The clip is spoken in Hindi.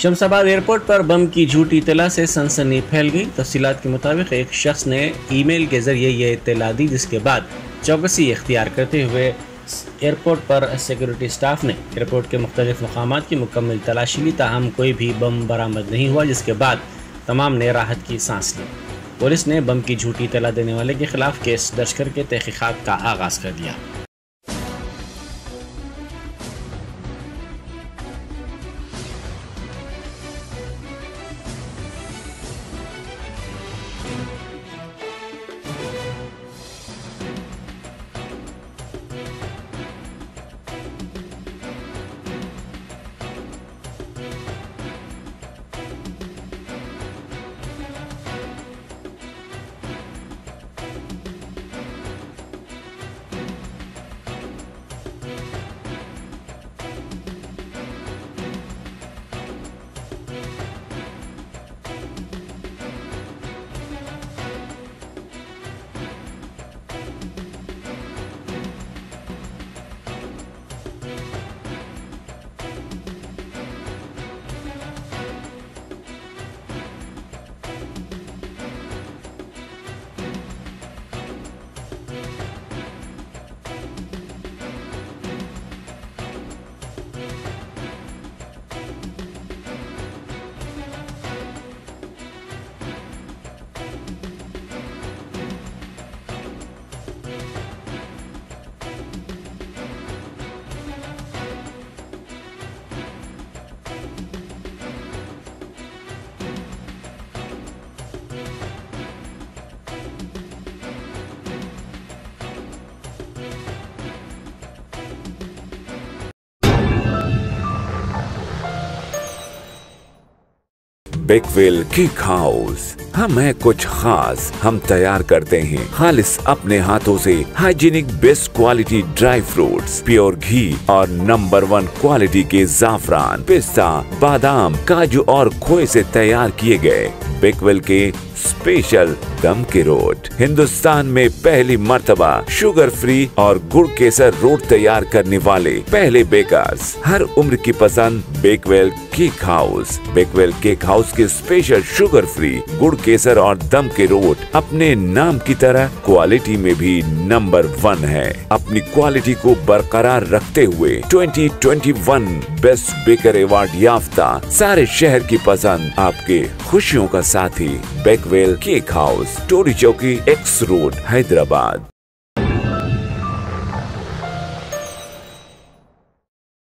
शमशाबाद एयरपोर्ट पर बम की झूठी इत्तला से सनसनी फैल गई। तफसीलात के मुताबिक एक शख्स ने ईमेल के जरिए यह इत्तला दी, जिसके बाद चौकसी इख्तियार करते हुए एयरपोर्ट पर सिक्योरिटी स्टाफ ने एयरपोर्ट के मुख्तलिफ मकामात की मुकम्मल तलाशी ली, ताहम कोई भी बम बरामद नहीं हुआ, जिसके बाद तमाम ने राहत की सांस ली। पुलिस ने बम की झूठी इत्तला देने वाले के खिलाफ केस दर्ज करके तहकीकात का आगाज कर दिया। Bakewell cake house. हम है कुछ खास, हम तैयार करते हैं खालिस अपने हाथों से hygienic best quality dry fruits, pure घी और नंबर 1 क्वालिटी के जाफरान, पिस्ता, बादाम, काजू और खोए से तैयार किए गए बेकवेल के स्पेशल दम के रोट। हिंदुस्तान में पहली मर्तबा शुगर फ्री और गुड़ केसर रोट तैयार करने वाले पहले बेकर्स। हर उम्र की पसंद Bakewell cake house. Bakewell cake house के स्पेशल शुगर फ्री, गुड़ केसर और दम के रोट अपने नाम की तरह क्वालिटी में भी नंबर 1 है। अपनी क्वालिटी को बरकरार रखते हुए 2021 बेस्ट बेकर अवार्ड याफ्ता सारे शहर की पसंद, आपके खुशियों का साथी बेकवेल केक हाउस, टोरी चौकी, एक्स रोड, हैदराबाद।